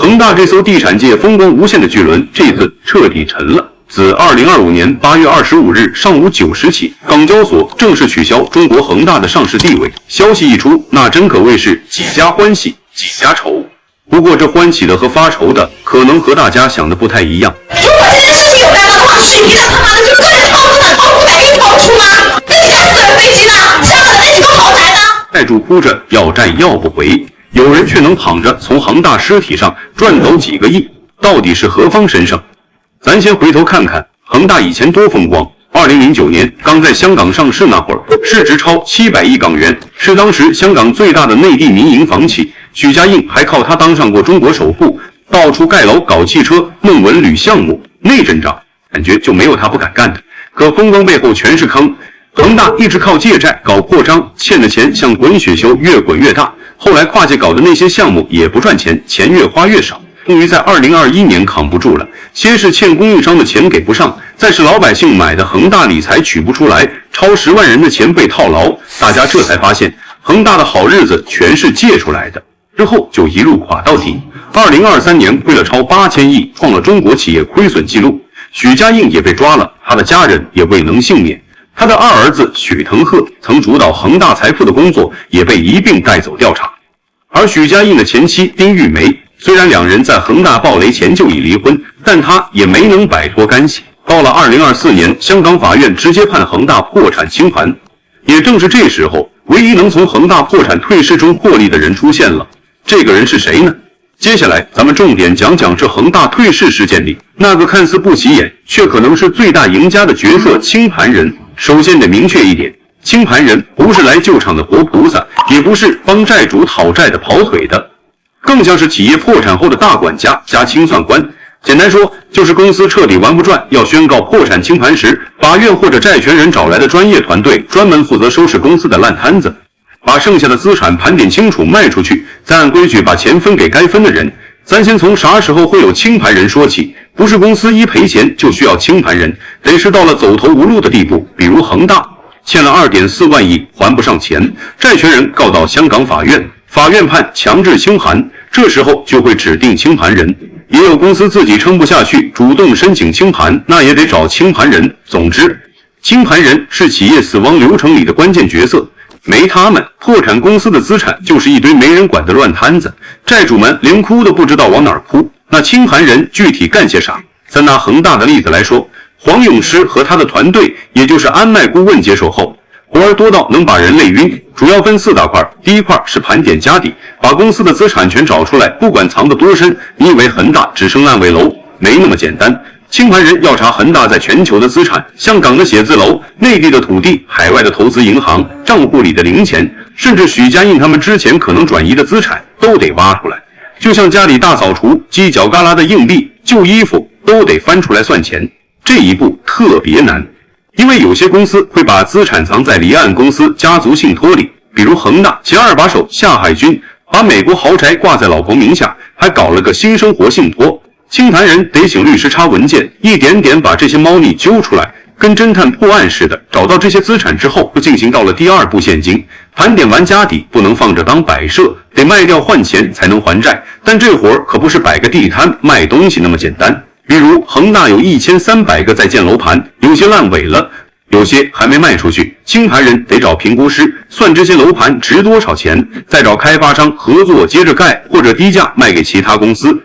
恒大这艘地产界风光无限的巨轮，这次彻底沉了。自2025年8月25日上午9时起，港交所正式取消中国恒大的上市地位。消息一出，那真可谓是几家欢喜几家愁。不过这欢喜的和发愁的，可能和大家想的不太一样。如果这件事情有干的话，水泥的他妈的就个人掏出的，掏出来给你掏出吗？那你家私人飞机呢？香港的那几个豪宅呢？债主哭着要债要不回，有人却能躺着从恒大尸体上赚走几个亿，到底是何方神圣？咱先回头看看恒大以前多风光。2009年刚在香港上市那会儿，市值超700亿港元，是当时香港最大的内地民营房企。许家印还靠他当上过中国首富，到处盖楼搞汽车、弄文旅项目，那阵仗感觉就没有他不敢干的。可风光背后全是坑，恒大一直靠借债搞扩张，欠的钱像滚雪球越滚越大。后来跨界搞的那些项目也不赚钱，钱越花越少。终于在2021年扛不住了，先是欠供应商的钱给不上，再是老百姓买的恒大理财取不出来，超10万人的钱被套牢，大家这才发现恒大的好日子全是借出来的。之后就一路垮到底。2023年亏了超8000亿，创了中国企业亏损记录。许家印也被抓了，他的家人也未能幸免。他的二儿子许腾鹤曾主导恒大财富的工作，也被一并带走调查。而许家印的前妻丁玉梅，虽然两人在恒大暴雷前就已离婚，但他也没能摆脱干系。到了2024年，香港法院直接判恒大破产清盘。也正是这时候，唯一能从恒大破产退市中获利的人出现了。这个人是谁呢？接下来咱们重点讲讲这恒大退市事件里那个看似不起眼却可能是最大赢家的角色——清盘人。首先得明确一点，清盘人不是来救场的活菩萨，也不是帮债主讨债的跑腿的，更像是企业破产后的大管家加清算官。简单说，就是公司彻底玩不转，要宣告破产清盘时，法院或者债权人找来的专业团队，专门负责收拾公司的烂摊子，把剩下的资产盘点清楚卖出去，再按规矩把钱分给该分的人。咱先从啥时候会有清盘人说起，不是公司一赔钱就需要清盘人，得是到了走投无路的地步，比如恒大欠了2.4万亿还不上钱，债权人告到香港法院，法院判强制清盘，这时候就会指定清盘人。也有公司自己撑不下去，主动申请清盘，那也得找清盘人。总之，清盘人是企业死亡流程里的关键角色，没他们，破产公司的资产就是一堆没人管的乱摊子，债主们连哭都不知道往哪儿哭。那清盘人具体干些啥？咱拿恒大的例子来说，黄永诗和他的团队，也就是安迈顾问接手后，活儿多到能把人累晕，主要分4大块。第一块是盘点家底，把公司的资产全找出来，不管藏得多深。你以为恒大只剩烂尾楼？没那么简单。清盘人要查恒大在全球的资产，香港的写字楼、内地的土地、海外的投资银行、账户里的零钱，甚至许家印他们之前可能转移的资产都得挖出来。就像家里大扫除，犄角旮旯的硬币、旧衣服都得翻出来算钱。这一步特别难，因为有些公司会把资产藏在离岸公司家族信托里，比如恒大前2把手夏海军把美国豪宅挂在老婆名下，还搞了个新生活信托。清盘人得请律师查文件，一点点把这些猫腻揪出来，跟侦探破案似的，找到这些资产之后，就进行到了第2步现金。盘点完家底，不能放着当摆设，得卖掉换钱才能还债。但这活儿可不是摆个地摊卖东西那么简单。比如恒大有1300个在建楼盘，有些烂尾了，有些还没卖出去，清盘人得找评估师算这些楼盘值多少钱，再找开发商合作接着盖，或者低价卖给其他公司。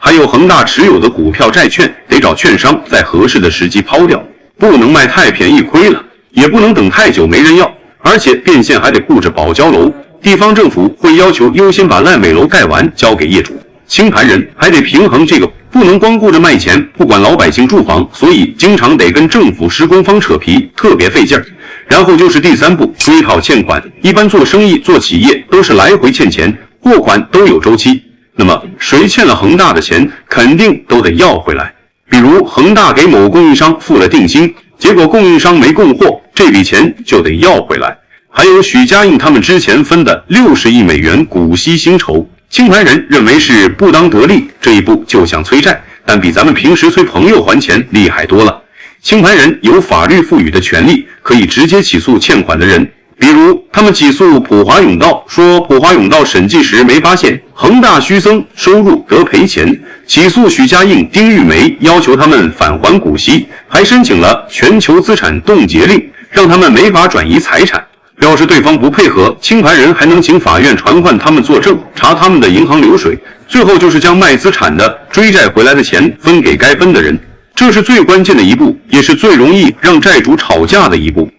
还有恒大持有的股票债券，得找券商在合适的时机抛掉，不能卖太便宜亏了，也不能等太久没人要，而且变现还得顾着保交楼，地方政府会要求优先把烂尾楼盖完交给业主。清盘人还得平衡这个，不能光顾着卖钱，不管老百姓住房，所以经常得跟政府施工方扯皮，特别费劲儿。然后就是第3步，追讨欠款。一般做生意做企业都是来回欠钱，货款都有周期。那么谁欠了恒大的钱，肯定都得要回来。比如恒大给某供应商付了定金，结果供应商没供货，这笔钱就得要回来。还有许家印他们之前分的60亿美元股息薪酬，清盘人认为是不当得利，这一步就想催债，但比咱们平时催朋友还钱厉害多了。清盘人有法律赋予的权利，可以直接起诉欠款的人，比如他们起诉普华永道，说普华永道审计时没发现恒大虚增收入得赔钱；起诉许家印、丁玉梅，要求他们返还股息，还申请了全球资产冻结令，让他们没法转移财产。要是对方不配合，清盘人还能请法院传唤他们作证，查他们的银行流水，最后就是将卖资产的追债回来的钱分给该分的人。这是最关键的一步，也是最容易让债主吵架的一步。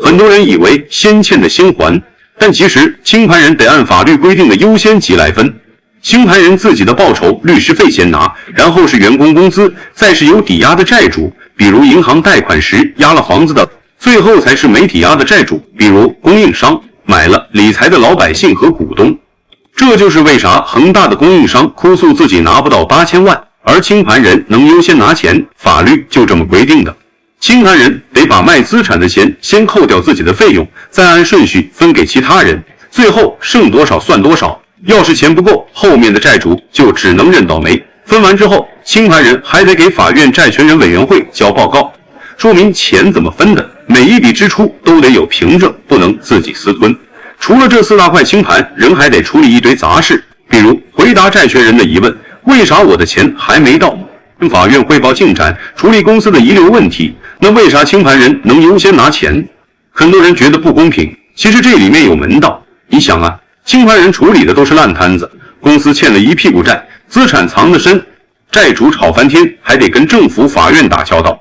很多人以为先欠的先还，但其实清盘人得按法律规定的优先级来分。清盘人自己的报酬、律师费先拿，然后是员工工资，再是有抵押的债主，比如银行贷款时押了房子的，最后才是没抵押的债主，比如供应商、买了理财的老百姓和股东。这就是为啥恒大的供应商哭诉自己拿不到8000万，而清盘人能优先拿钱，法律就这么规定的。清盘人得把卖资产的钱先扣掉自己的费用，再按顺序分给其他人，最后剩多少算多少。要是钱不够，后面的债主就只能认倒霉。分完之后，清盘人还得给法院债权人委员会交报告，说明钱怎么分的，每一笔支出都得有凭证，不能自己私吞。除了这4大块清盘，人还得处理一堆杂事，比如回答债权人的疑问，为啥我的钱还没到？跟法院汇报进展，处理公司的遗留问题。那为啥清盘人能优先拿钱？很多人觉得不公平，其实这里面有门道。你想啊，清盘人处理的都是烂摊子，公司欠了一屁股债，资产藏得深，债主吵翻天，还得跟政府、法院打交道，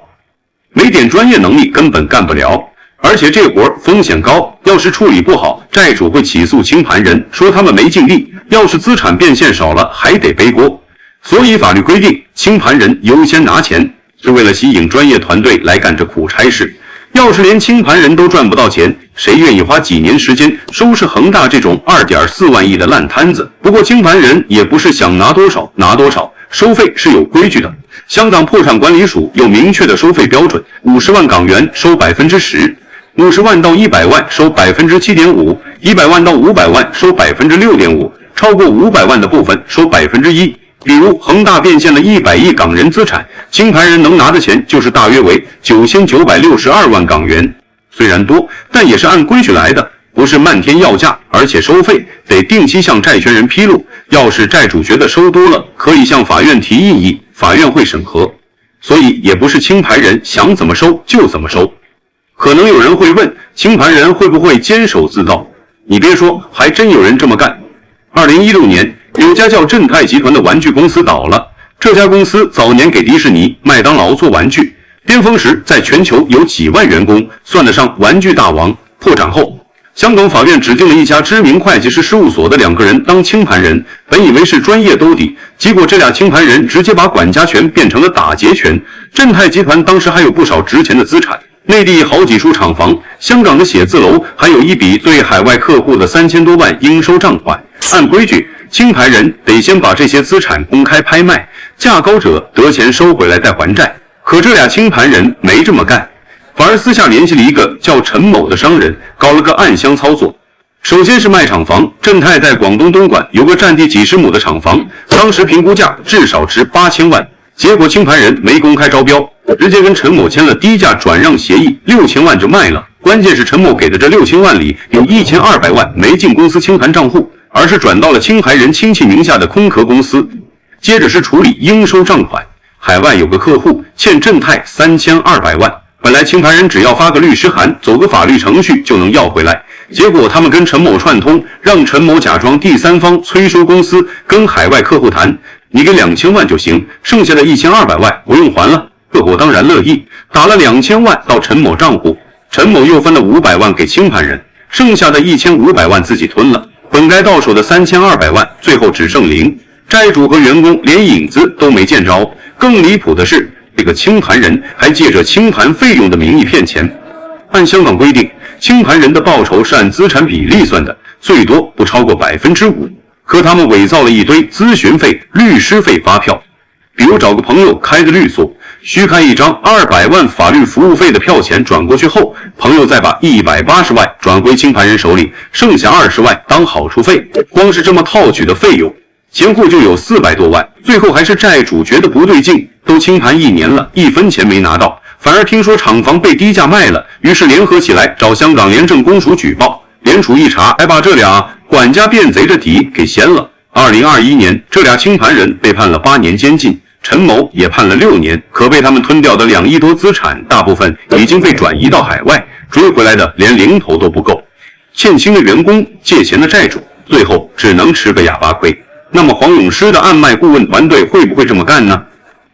没点专业能力根本干不了。而且这活风险高，要是处理不好，债主会起诉清盘人，说他们没尽力，要是资产变现少了，还得背锅。所以法律规定，清盘人优先拿钱，是为了吸引专业团队来干这苦差事。要是连清盘人都赚不到钱，谁愿意花几年时间收拾恒大这种2.4万亿的烂摊子？不过清盘人也不是想拿多少拿多少，收费是有规矩的。香港破产管理署有明确的收费标准，50万港元收10%，50万到100万收7.5%，100万到500万收6.5%，超过500万的部分收1%。比如恒大变现了100亿港元资产，清盘人能拿的钱就是大约为9962万港元。虽然多，但也是按规矩来的，不是漫天要价，而且收费得定期向债权人披露。要是债主觉得收多了，可以向法院提异议，法院会审核。所以也不是清盘人想怎么收就怎么收。可能有人会问，清盘人会不会监守自盗？你别说，还真有人这么干。2016年，有家叫正泰集团的玩具公司倒了。这家公司早年给迪士尼、麦当劳做玩具，巅峰时在全球有几万员工，算得上玩具大王。破产后，香港法院指定了一家知名会计师事务所的2个人当清盘人，本以为是专业兜底，结果这俩清盘人直接把管家权变成了打劫权。正泰集团当时还有不少值钱的资产，内地好几处厂房，香港的写字楼，还有一笔对海外客户的3000多万应收账款。按规矩，清盘人得先把这些资产公开拍卖，价高者得钱收回来再还债。可这俩清盘人没这么干，反而私下联系了一个叫陈某的商人，搞了个暗箱操作。首先是卖厂房，正泰在广东东莞有个占地几十亩的厂房，当时评估价至少值8000万，结果清盘人没公开招标，直接跟陈某签了低价转让协议，6000万就卖了。关键是陈某给的这6000万里有1200万没进公司清盘账户，而是转到了清盘人亲戚名下的空壳公司。接着是处理应收账款，海外有个客户欠正泰3200万，本来清盘人只要发个律师函，走个法律程序就能要回来，结果他们跟陈某串通，让陈某假装第三方催收公司，跟海外客户谈，你给2000万就行，剩下的1200万不用还了。客户当然乐意，打了2000万到陈某账户，陈某又分了500万给清盘人，剩下的1500万自己吞了。本该到手的3200万，最后只剩0，债主和员工连影子都没见着。更离谱的是，这个清盘人还借着清盘费用的名义骗钱。按香港规定，清盘人的报酬是按资产比例算的，最多不超过5%。可他们伪造了一堆咨询费、律师费发票，比如找个朋友开个律所，虚开一张200万法律服务费的票钱转过去后，朋友再把180万转回清盘人手里，剩下20万当好处费。光是这么套取的费用，前后就有400多万。最后还是债主觉得不对劲，都清盘1年了，1分钱没拿到，反而听说厂房被低价卖了，于是联合起来找香港廉政公署举报。联储一查，还把这俩管家变贼的底给掀了。2021年，这俩清盘人被判了8年监禁，陈某也判了6年。可被他们吞掉的2亿多资产，大部分已经被转移到海外，追回来的连零头都不够。欠薪的员工，借钱的债主，最后只能吃个哑巴亏。那么黄永诗的案卖顾问团队会不会这么干呢？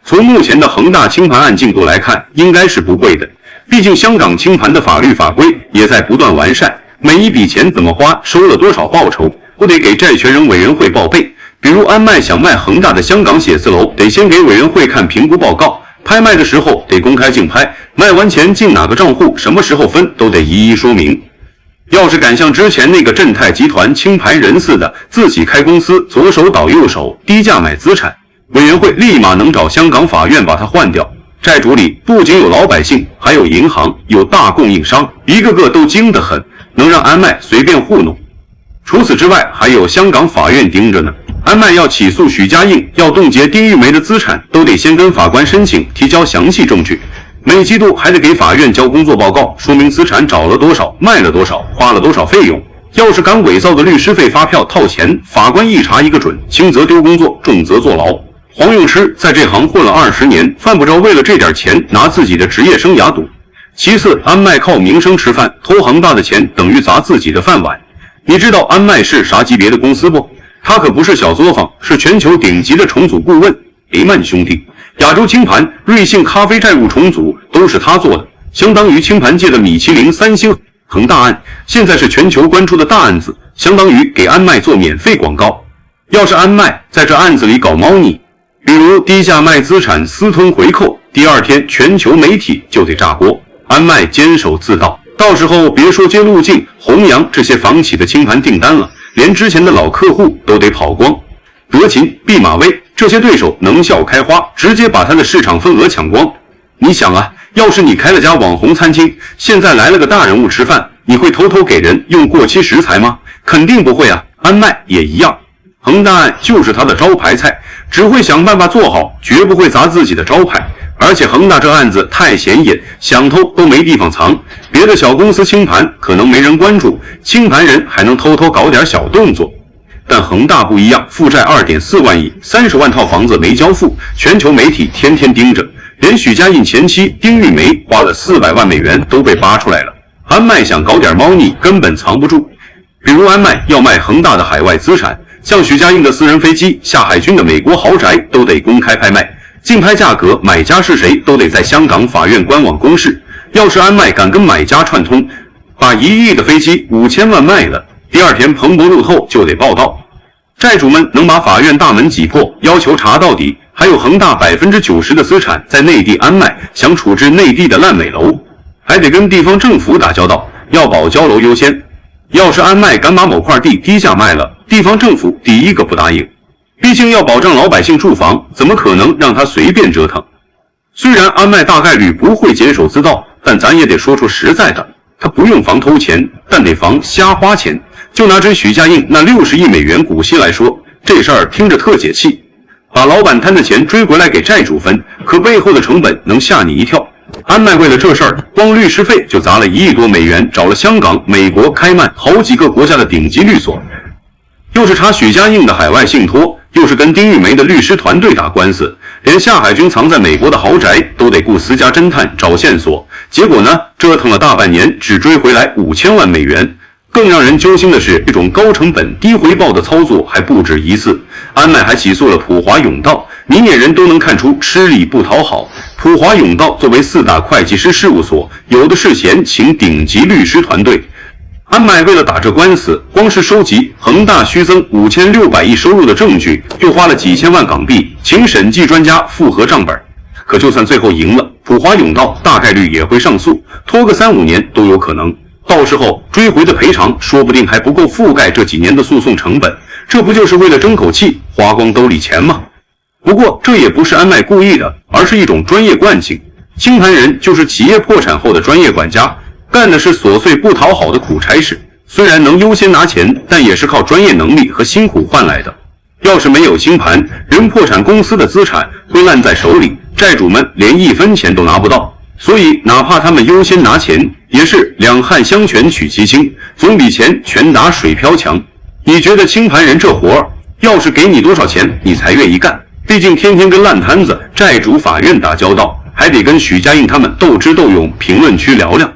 从目前的恒大清盘案进度来看，应该是不会的。毕竟香港清盘的法律法规也在不断完善，每一笔钱怎么花，收了多少报酬，都得给债权人委员会报备。比如安迈想卖恒大的香港写字楼，得先给委员会看评估报告，拍卖的时候得公开竞拍，卖完钱进哪个账户，什么时候分，都得一一说明。要是敢像之前那个正泰集团清盘人似的，自己开公司，左手倒右手，低价买资产，委员会立马能找香港法院把它换掉。债主里不仅有老百姓，还有银行，有大供应商，一个个都精得很，能让安迈随便糊弄。除此之外，还有香港法院盯着呢。安迈要起诉许家印，要冻结丁玉梅的资产，都得先跟法官申请提交详细证据，每季度还得给法院交工作报告，说明资产找了多少，卖了多少，花了多少费用。要是敢伪造的律师费发票套钱，法官一查一个准，轻则丢工作，重则坐牢。黄永诗在这行混了20年，犯不着为了这点钱拿自己的职业生涯赌。其次，安迈靠名声吃饭，偷恒大的钱等于砸自己的饭碗。你知道安迈是啥级别的公司不？他可不是小作坊，是全球顶级的重组顾问，雷曼兄弟、亚洲清盘、瑞幸咖啡债务重组都是他做的，相当于清盘界的米其林3星。恒大案现在是全球关注的大案子，相当于给安迈做免费广告。要是安迈在这案子里搞猫腻，比如低价卖资产私吞回扣，第二天全球媒体就得炸锅。安迈坚守自盗，到时候别说接路径、弘扬这些房企的清盘订单了，连之前的老客户都得跑光。德勤、毕马威这些对手能笑开花，直接把他的市场份额抢光。你想啊，要是你开了家网红餐厅，现在来了个大人物吃饭，你会偷偷给人用过期食材吗？肯定不会啊。安迈也一样，恒大案就是他的招牌菜，只会想办法做好，绝不会砸自己的招牌。而且恒大这案子太显眼，想偷都没地方藏。别的小公司清盘可能没人关注，清盘人还能偷偷搞点小动作。但恒大不一样，负债2.4万亿，30万套房子没交付，全球媒体天天盯着，连许家印前妻丁玉梅花了400万美元都被扒出来了。安迈想搞点猫腻，根本藏不住。比如安迈要卖恒大的海外资产，像许家印的私人飞机、夏海军的美国豪宅都得公开拍卖，竞拍价格、买家是谁都得在香港法院官网公示。要是安迈敢跟买家串通，把1亿的飞机5000万卖了，第二天彭博路透就得报道。债主们能把法院大门挤破，要求查到底。还有恒大90%的资产在内地安迈，想处置内地的烂尾楼，还得跟地方政府打交道，要保交楼优先。要是安迈敢把某块地低价卖了，地方政府第一个不答应。毕竟要保障老百姓住房，怎么可能让他随便折腾？虽然安迈大概率不会坚守自盗，但咱也得说出实在的，他不用防偷钱，但得防瞎花钱。就拿这许家印那60亿美元股息来说，这事儿听着特解气。把老板贪的钱追回来给债主分，可背后的成本能吓你一跳。安迈为了这事儿，光律师费就砸了1亿多美元，找了香港、美国、开曼好几个国家的顶级律所，又是查许家印的海外信托，又是跟丁玉梅的律师团队打官司，连夏海军藏在美国的豪宅都得雇私家侦探找线索。结果呢，折腾了大半年，只追回来5000万美元。更让人揪心的是，这种高成本低回报的操作还不止一次。安迈还起诉了普华永道，明眼人都能看出吃力不讨好。普华永道作为4大会计师事务所，有的是闲请顶级律师团队。安迈为了打这官司，光是收集恒大虚增5600亿收入的证据，就花了几千万港币，请审计专家复核账本。可就算最后赢了，普华永道大概率也会上诉，拖个3-5年都有可能。到时候追回的赔偿说不定还不够覆盖这几年的诉讼成本，这不就是为了争口气，花光兜里钱吗？不过这也不是安迈故意的，而是一种专业惯性。清盘人就是企业破产后的专业管家，干的是琐碎不讨好的苦差事，虽然能优先拿钱，但也是靠专业能力和辛苦换来的。要是没有清盘，人破产公司的资产会烂在手里，债主们连1分钱都拿不到。所以哪怕他们优先拿钱，也是两汉相权取其轻，总比钱拳打水漂强。你觉得清盘人这活儿，要是给你多少钱，你才愿意干？毕竟天天跟烂摊子、债主、法院打交道，还得跟许家印他们斗智斗勇。评论区聊聊。